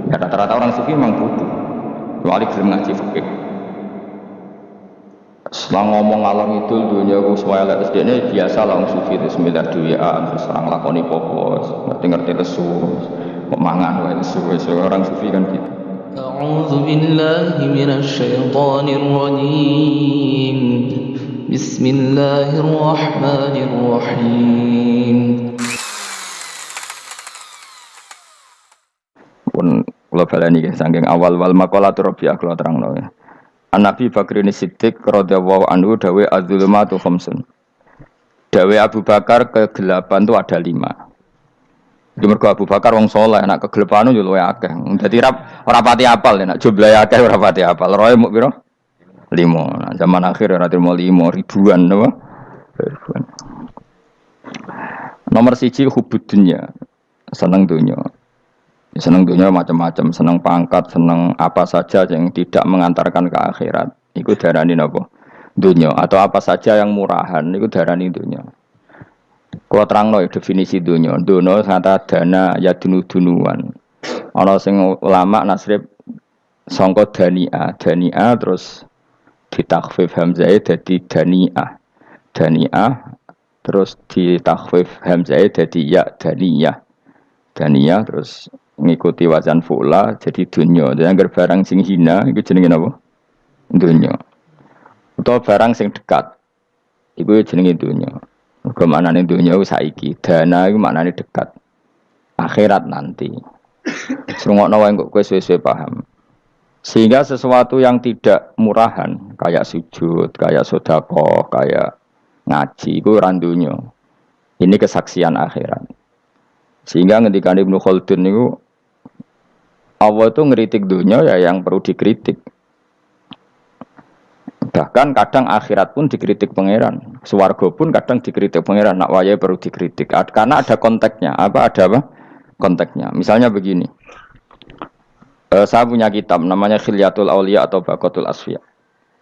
Ya rata-rata orang sufi memang bodoh. Kecuali belum ngaji fikih. Setelah ngomong ngalor ngidul dunia ku semuanya terus dia ini biasa lah orang sufi itu sembilan duaan terus orang lakoni popos ngerti-ngerti lesu mangan wae lesu orang sufi kan gitu. A'udzu billahi minasy syaithanir rajim. Bismillahirrahmanirrahim. Pun kula baleni nggih saking awal wal maqalatur rabi'ah kula terangno ya. An-Nabi Bakrin Siddiq radhiyallahu anhu dawe az-zulumatu khamsun. Dawe Abu Bakar kegelapan itu ada 5. Mergo Abu Bakar wong saleh, nek kegelapan yo luwih akeh. Dadi ora pati apal nek jumlahe akeh ora pati apal. Roe muk pira? 5. Nah, zaman akhir ora trimo 5 ribuan napa? Ribuan. Nomor 1 hubud dunya. Seneng dunya. Senang dunia macam-macam, senang pangkat, senang apa saja yang tidak mengantarkan ke akhirat. Iku darani napa? Dunia atau apa saja yang murahan iku darani dunia. Kalau terangno definisi dunia, dunia kata dana ya dunu-dunuan. Ana sing ulama nasrib sangka dania terus ditakhfif hamzah dadi daniah. Daniah terus ditakhfif hamzah dadi ya daniyah. Daniyah terus ngikuti wazan fu'la jadi dunya. Jadi anggar barang sing hina iku jenenge napa? Dunya. Utawa barang sing dekat iku jenenge dunya. Mergo maknane dunya iku saiki, dana iku maknane dekat. Akhirat nanti. Srungokno wae kok kowe suwe-suwe paham. Sehingga sesuatu yang tidak murahan kayak sujud, kayak sedekah, kayak ngaji iku ora dunya. Ini kesaksian akhirat. Sehingga ketika Ibnu Khaldun itu Allah itu ngeritik dunia ya yang perlu dikritik. Bahkan kadang akhirat pun dikritik pangeran. Swarga pun kadang dikritik pangeran. Nak waya perlu dikritik. Karena ada konteksnya. Ada apa? Konteksnya. Misalnya begini. Saya punya kitab namanya Khilyatul Auliya atau Baqatul Asfiya.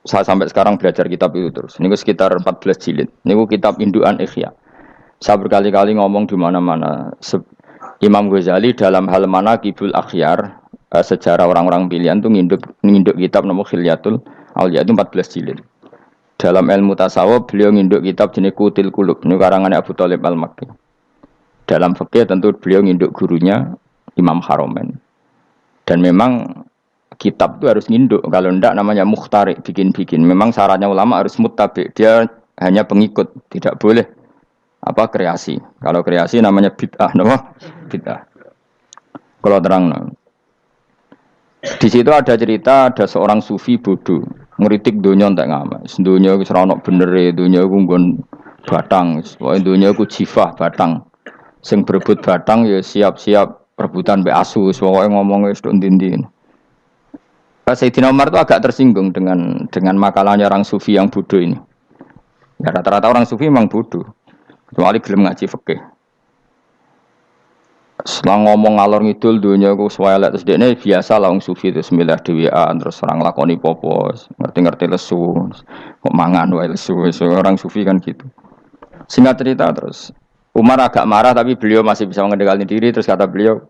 Saya sampai sekarang belajar kitab itu terus. Ini sekitar 14 jilid. Ini kitab Induan Ikhya. Saya berkali-kali ngomong di mana-mana. Imam Ghazali dalam hal manaqibul akhyar, sejarah orang-orang pilihan itu nginduk kitab nama Khilyatul Auliya itu 14 jilid. Dalam ilmu tasawuf beliau nginduk kitab jenis Qutil Qulub, ini karangannya Abu Thalib Al-Makki. Dalam fikih tentu beliau nginduk gurunya Imam Haromen. Dan memang kitab itu harus nginduk, kalau tidak namanya mukhtarik, bikin-bikin. Memang syaratnya ulama harus muttabi, dia hanya pengikut, tidak boleh kreasi. Kalau kreasi namanya bid'ah, bid'ah. Kalau terang, di situ ada cerita ada seorang sufi bodoh ngeritik dunia tak ngamal. Dunia itu seronok bener, dunia itu nggon batang, dunia itu jifah batang. Sing berebut batang ya siap-siap rebutan be asu, pokoknya ngomongnya sudah ndin-ndin. Sayyidina Umar itu agak tersinggung dengan makalahnya orang sufi yang bodoh ini. Ya rata-rata orang sufi memang bodoh. Kecuali gelem ngaji fikih. Setelah ngomong ngalor ngidul dunia ku swelek terus dekne biasa lah wong sufi itu semilah dhewean terus orang lakoni popos, ngerti-ngerti lesu, kok mangan wae lesu, orang sufi kan gitu. Singkat cerita terus Umar agak marah tapi beliau masih bisa mengendalikan diri terus kata beliau,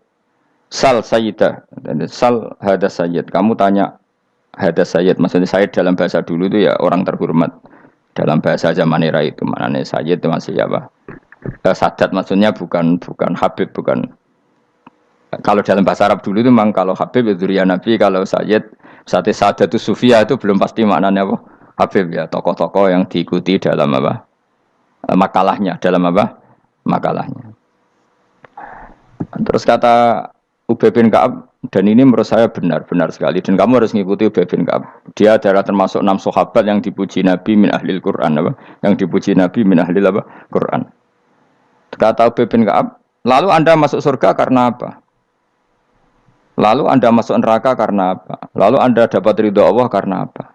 "Sal sayyidah." Sal hada sayyid. Kamu tanya hada sayyid, maksudnya sayyid dalam bahasa dulu itu ya orang terhormat. Dalam bahasa zaman era itu maknanya sayyid itu masih apa? Sadat maksudnya bukan Habib, bukan. Kalau dalam bahasa Arab dulu itu memang kalau Habib itu dzurriyyah Nabi, kalau sayyid Sadatus Sufiyah itu belum pasti maknanya apa? Habib ya, tokoh-tokoh yang diikuti dalam apa? Makalahnya, dalam apa? Makalahnya. Terus kata Ubay bin Ka'ab, dan ini menurut saya benar sekali dan kamu harus mengikuti Ubay bin Ka'ab. Dia adalah termasuk 6 sahabat yang dipuji Nabi min ahlil Quran apa? Yang dipuji Nabi min ahlil apa? Quran. Kata Ubay bin Ka'ab, lalu Anda masuk surga karena apa? Lalu Anda masuk neraka karena apa? Lalu Anda dapat ridha Allah karena apa?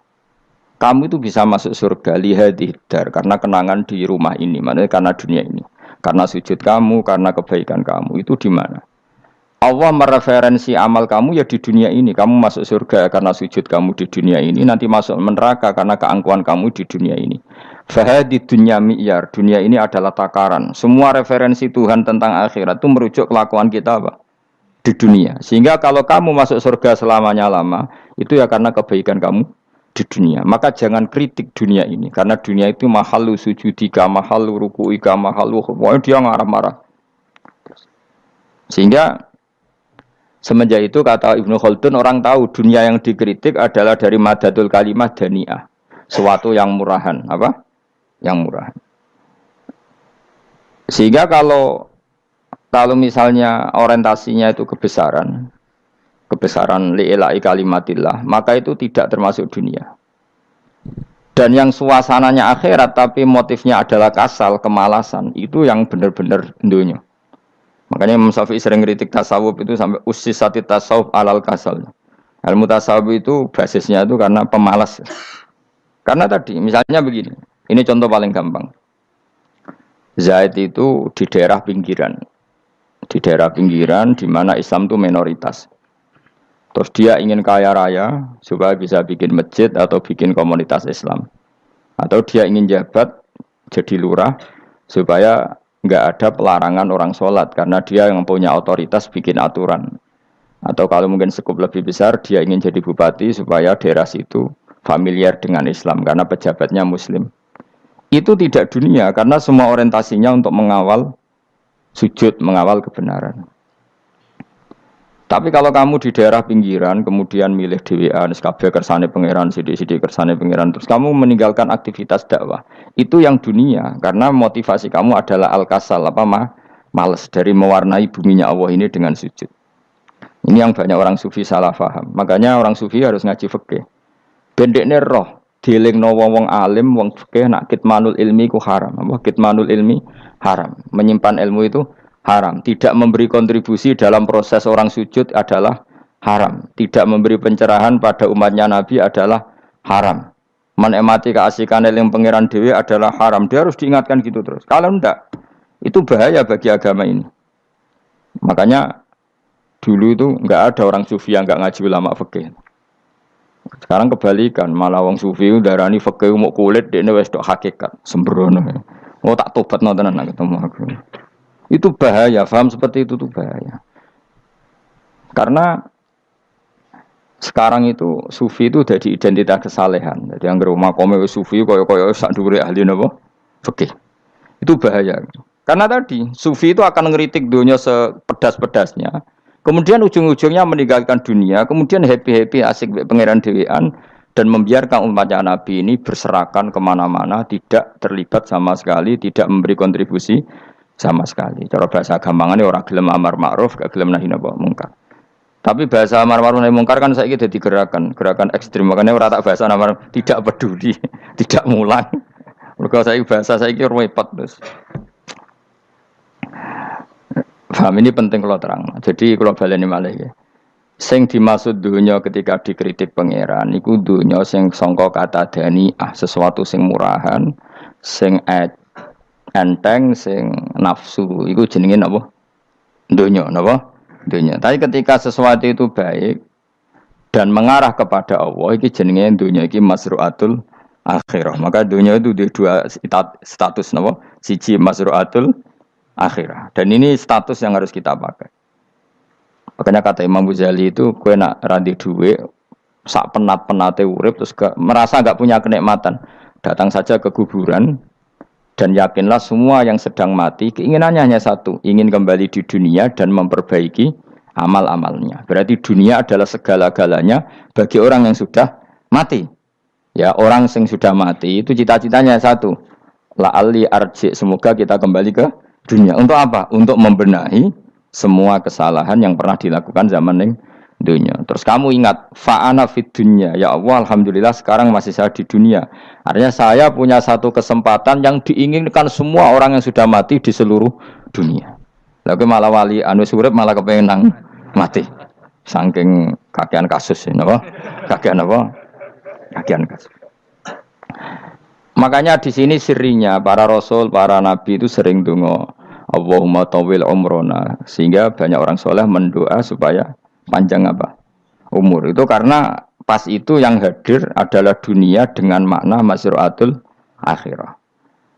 Kamu itu bisa masuk surga lihadidar karena kenangan di rumah ini, maksudnya karena dunia ini. Karena sujud kamu, karena kebaikan kamu, itu di mana? Allah mereferensi amal kamu ya di dunia ini. Kamu masuk surga karena sujud kamu di dunia ini. Nanti masuk neraka karena keangkuhan kamu di dunia ini. Fahadi dunya mi'yar. Dunia ini adalah takaran. Semua referensi Tuhan tentang akhirat itu merujuk kelakuan kita apa? di dunia. Sehingga kalau kamu masuk surga selamanya lama, itu ya karena kebaikan kamu di dunia. Maka jangan kritik dunia ini, karena dunia itu mahalu sujudika, mahalu rukuika, mahalu, pokoknya dia marah-marah. Sehingga semenjak itu kata Ibnu Khaldun, orang tahu dunia yang dikritik adalah dari madatul kalimah dani'ah, suatu yang murahan, apa? Yang murahan. Sehingga kalau misalnya orientasinya itu kebesaran li'ilai kalimatillah, maka itu tidak termasuk dunia. Dan yang suasananya akhirat tapi motifnya adalah kasal, kemalasan, itu yang benar-benar dunia. Makanya Imam Syafi'i sering kritik tasawuf itu sampai usisati tasawuf alal kasal. Ilmu tasawuf itu basisnya itu karena pemalas. Karena tadi misalnya begini, ini contoh paling gampang. Zaid itu di daerah pinggiran di mana Islam itu minoritas. Terus dia ingin kaya raya supaya bisa bikin masjid atau bikin komunitas Islam. Atau dia ingin jabat jadi lurah supaya nggak ada pelarangan orang sholat karena dia yang punya otoritas bikin aturan. Atau kalau mungkin skup lebih besar, dia ingin jadi bupati supaya daerah situ familiar dengan Islam karena pejabatnya Muslim. Itu tidak dunia karena semua orientasinya untuk mengawal sujud, mengawal kebenaran. Tapi kalau kamu di daerah pinggiran, kemudian milih dhewean, kabeh kersane pangeran, sithik-sithik kersane pangeran, terus kamu meninggalkan aktivitas dakwah. Itu yang dunia, karena motivasi kamu adalah al-kasal, males dari mewarnai buminya Allah ini dengan sujud. Ini yang banyak orang sufi salah paham. Makanya orang sufi harus ngaji fikih. Bendekne roh, dielingno wong alim, wong fikih nak kitmanul ilmi ku haram. Kitmanul ilmi haram. Menyimpan ilmu itu haram. Tidak memberi kontribusi dalam proses orang sujud adalah haram. Tidak memberi pencerahan pada umatnya Nabi adalah haram. Menikmati keasikan eling pangeran dewi adalah haram. Dia harus diingatkan gitu terus. Kalau enggak, itu bahaya bagi agama ini. Makanya dulu itu enggak ada orang sufi yang enggak ngaji ulama fikih. Sekarang kebalikan, malah wong sufi darani fikih mau kulit dekne wis tok hakikat, sembrono. Oh tak tobat tenan nak ketemu aku. Itu bahaya, paham seperti itu tuh bahaya. Karena sekarang itu sufi itu jadi identitas kesalehan. Jadi yang rumah kome sufi koyo sak dhuwure ahli napa? Fikih. Itu bahaya. Karena tadi sufi itu akan ngeritik dunia sepedas-pedasnya. Kemudian ujung-ujungnya meninggalkan dunia, kemudian happy-happy asik pangeran dewean dan membiarkan umatnya Nabi ini berserakan kemana-mana, tidak terlibat sama sekali, tidak memberi kontribusi sama sekali. Cara bahasa gampangannya orang gelem amar ma'ruf, gak gelem nahi mungkar. Tapi bahasa amar ma'ruf nahi mungkar kan saiki dadi gerakan ekstrem. Makanya ora tak bahasa amar tidak peduli, tidak mulang. Mergo saiki bahasa saiki repot terus. Paham ini penting kalau terang. Jadi kalau baleni malih ya. Sing dimaksud dunya ketika dikritik pangeran iku dunya sing sangka kata dani'ah, sesuatu sing murahan, sing enteng, sing nafsu. Iku jenenge napa? Dunya, napa? Dunya. Tapi ketika sesuatu itu baik dan mengarah kepada Allah, iki jenenge dunya iki masru'atul akhirah. Maka dunya itu dua status napa? Siji masru'atul akhirah. Dan ini status yang harus kita pakai. Makanya kata Imam Ghazali itu, kowe nak randi duwe sak penat-penate urip terus merasa enggak punya kenikmatan, datang saja ke kuburan dan yakinlah semua yang sedang mati keinginannya hanya satu, ingin kembali di dunia dan memperbaiki amal-amalnya. Berarti dunia adalah segala-galanya bagi orang yang sudah mati. Ya, orang yang sudah mati itu cita-citanya satu. La'alli arji, semoga kita kembali ke dunia. Untuk apa? Untuk membenahi semua kesalahan yang pernah dilakukan zaman yang dunia. Terus kamu ingat, fa'ana fid dunya. Ya Allah, alhamdulillah sekarang masih saya di dunia. Artinya saya punya satu kesempatan yang diinginkan semua orang yang sudah mati di seluruh dunia. Lalu malah wali anu urip malah kepengen nang mati. Saking kakean kasus ini, apa? Kakean apa? Kakean kasus. Makanya di sini sirinya para rasul, para nabi itu sering donga Allahumma tawil umrona, sehingga banyak orang soleh mendoa supaya panjang apa? Umur. Itu karena pas itu yang hadir adalah dunia dengan makna masru'atul akhirah.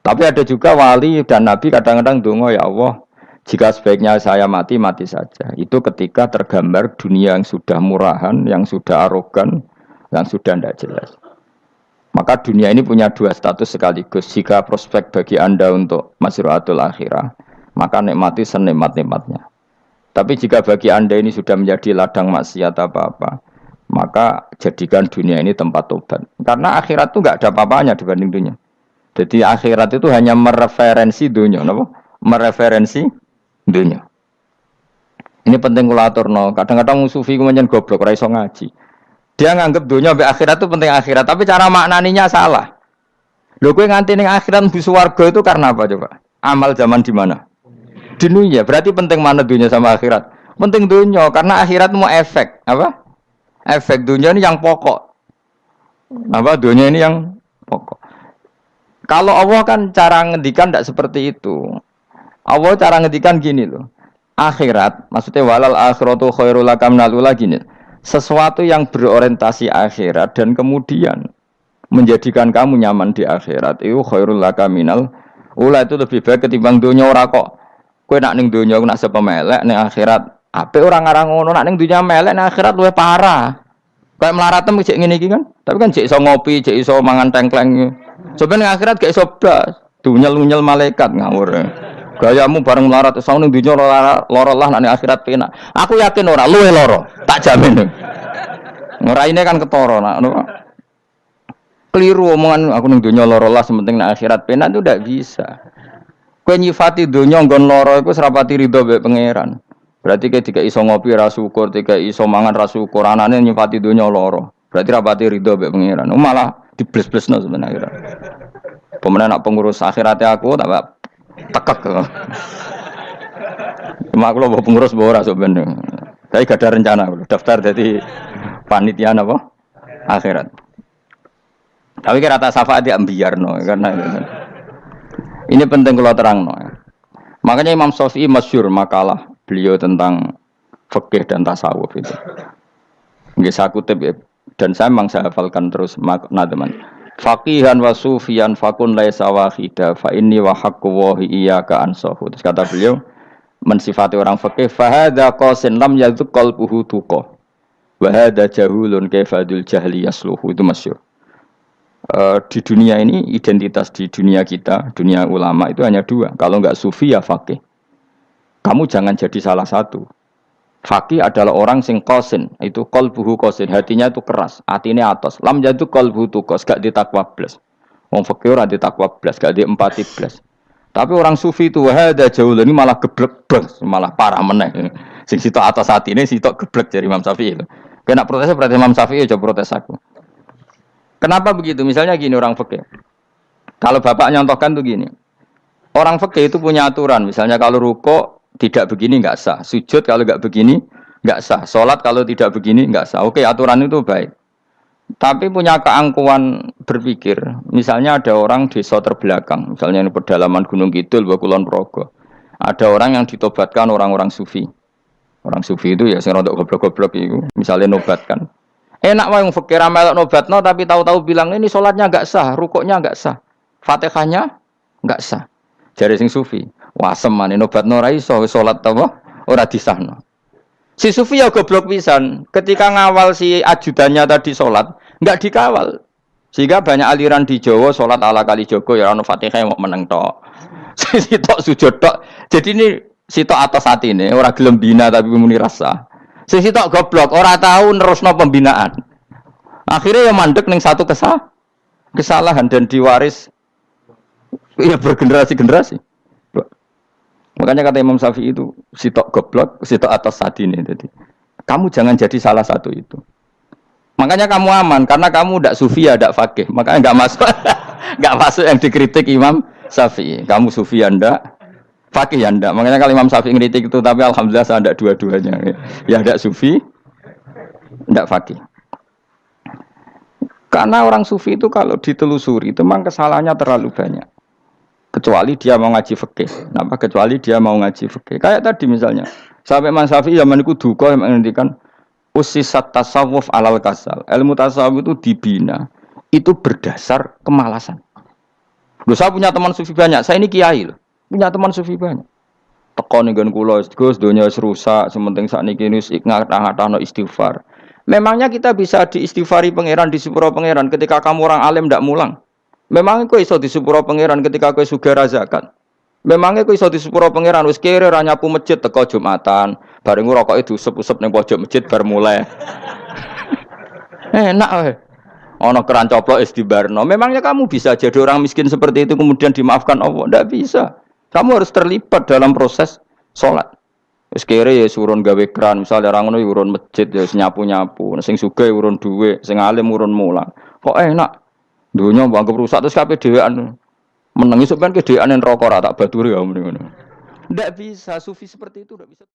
Tapi ada juga wali dan nabi kadang-kadang donga, ya Allah, Jika sebaiknya saya mati, mati saja. Itu ketika tergambar dunia yang sudah murahan, yang sudah arogan, yang sudah tidak jelas. Maka dunia ini punya dua status sekaligus. Jika prospek bagi Anda untuk masruatul akhirah, maka nikmati senikmat-nikmatnya. Tapi jika bagi Anda ini sudah menjadi ladang maksiat apa-apa, maka jadikan dunia ini tempat tobat. Karena akhirat itu nggak ada apa-apanya dibanding dunia. Jadi akhirat itu hanya mereferensi dunia, mereferensi dunia. Ini penting kula aturno. Kadang-kadang sufi ku menyen goblok ora iso ngaji. Dia nganggep dunia mbek akhirat itu penting akhirat, tapi cara maknaninya salah. Lho kowe nganti ning akhirat mlebu swarga itu karena apa coba? Amal zaman di mana? Di dunia. Berarti penting mana dunia sama akhirat? Penting dunia karena akhirat mau efek, apa? Efek dunia ini yang pokok. Apa dunia ini yang pokok. Kalau Allah kan cara ngendikan tidak seperti itu. Allah cara ngendikan gini loh. Akhirat, maksudnya walal akhiratu khairul laka minal ula gini. Sesuatu yang berorientasi akhirat dan kemudian menjadikan kamu nyaman di akhirat itu khairul laka minal ula, itu lebih baik ketimbang dunia. Ora kok kowe nak ning dunia nak sepemelek ning akhirat apik ora ngarang ngono, nak ning dunia melek ning akhirat luwih parah. Kayak mlaratem cek ngene iki kan. Tapi kan cek iso ngopi, cek iso mangan tengkleng. Coba ning akhirat gak iso blas. Dunyel-unyel malaikat ngawur. Gayamu bareng melarat iso ning dunya lara lah nek akhirat penak. Aku yakin ora luwih lara, tak jamin. Ngeraine kan ketara nak ngono. Keliru omongan aku ning dunya lara lah sementing nek akhirat penak itu ndak bisa. Kowe nyifati dunya nggon lara iku serapati ridho mbek pangeran. Berarti ketika iso ngopi ra syukur, ketika iso mangan ra syukur, anane nyifati dunya lara. Berarti rapati ridho mbek pangeran. Malah dibles-blesno sebenarnya. Pemenang nak pengurus akhiratnya aku tak tekek. Cuma aku lo pengurus ora sebenarnya. Tapi gak ada rencana daftar jadi panitia apa? Akhirat. Tapi kira tak syafaat ya ambiarno karena ini penting kalau terangno. Makanya Imam Syafi'i masyhur makalah beliau tentang fikih dan tasawuf itu. Nggih saya kutip ya. Dan saya memang saya hafalkan terus makna teman. Faqihan wa sufiyan fakun laisa wahida fa inni wa haqqu wa iyyaka ansahu. Terus kata beliau mensifati orang fikih fa hadza qasin lam yazuk qalbuhu tuqa. Wa hadza jahulun kaifadul jahli yasluhu, itu masyhur. Di dunia ini identitas di dunia kita, dunia ulama itu hanya dua. Kalau enggak sufi ya faqih. Kamu jangan jadi salah satu. Faqih adalah orang sing qasin, itu qalbuhu qasin, hatinya itu keras, atine atos. Lam jadu qalbuhu tuqas, gak ditakwa blas. Wong faqih ora ditakwa blas, gak diempati blas. Tapi orang sufi itu hada jauh ini malah geblek blas, malah parah meneh. Sing sitok atas atine sitok geblek dari Imam Syafi'i. Kena protes berarti Imam Syafi'i aja protes aku. Kenapa begitu? Misalnya gini orang fikih. Kalau bapak nyontohkan tuh gini. Orang fikih itu punya aturan. Misalnya kalau ruko tidak begini nggak sah. Sujud kalau nggak begini nggak sah. Sholat kalau tidak begini nggak sah. Oke, aturan itu baik. Tapi punya keangkuhan berpikir. Misalnya ada orang desa terbelakang. Misalnya ini pedalaman Gunung Kidul, Kulon Progo. Ada orang yang ditobatkan orang-orang sufi. Orang sufi itu ya sing rodok goblok-goblok itu. Misalnya nobatkan. Enak wae wong fikir melok nobatno tapi tahu-tahu bilang ini sholatnya enggak sah, rukuknya enggak sah, Fatihahnya enggak sah. Jare sing sufi, wasem maneh nobatno ora iso salat apa ora disahno. Si sufi ya goblok pisan, ketika ngawal si ajudannya tadi sholat enggak dikawal. Sehingga banyak aliran di Jawa sholat ala kali Jogo ya ono Fatihah mau meneng tok. Sitok sujud tok. Jadi ini sitok atas atine ora gelem bina tapi muni rasa. Sisi tok goblok, ora tahu nerusno pembinaan. Akhirnya ya mandek ning satu kesalahan dan diwaris ya bergenerasi-generasi. Makanya kata Imam Syafi'i itu sitok goblok, sitok atas sadine. Jadi kamu jangan jadi salah satu itu. Makanya kamu aman karena kamu ndak sufi ya ndak faqih. Makanya enggak masuk enggak masuk yang dikritik Imam Syafi'i. Kamu sufi ya ndak, faqih ya ndak. Makanya kalau Imam Syafi'i ngeritik itu, tapi alhamdulillah saya ndak dua-duanya. Ya ndak sufi, ndak faqih. Karena orang sufi itu kalau ditelusuri itu memang kesalahannya terlalu banyak. Kecuali dia mau ngaji fikih. Kenapa? Kecuali dia mau ngaji fikih. Kayak tadi misalnya, sampai Imam Syafi'i zaman itu duka yang menghentikan usisat tasawuf alal kasal. Ilmu tasawuf itu dibina. Itu berdasar kemalasan. Loh, saya punya teman sufi banyak. Saya ini kiai loh. Punya teman sufi banyak. teko ning nggon kula Gus donya wis rusak, sementing sakniki wis ngatah-ngatahno istighfar. Memangnya kita bisa diistighfari pangeran, disepuro pangeran ketika kamu orang alim ndak mulang? Memangnya kowe iso disepuro pangeran ketika kowe sugih zakat? Memangnya kowe iso disepuro pangeran wis kere ra nyapu masjid teko Jumatan, bareng rokoke diusep-usep ning pojok masjid bar mulai. Enak wae. Ana keran coplok wis dibarno. Memangnya kamu bisa jadi orang miskin seperti itu kemudian dimaafkan Allah? Ndak bisa. Kamu harus terlibat dalam proses sholat. Wis kere ya urun gawe keran, misalnya orang ngono urun masjid ya nyapu-nyapu, sing sugih urun dhuwit, sing alim urun mulang. Kok enak? Dunya mbok anggap rusak terus kabeh dhewean. Menengi sampean ke dhewean neraka ra tak baturi ya ngono. Ndak bisa, sufi seperti itu ndak bisa.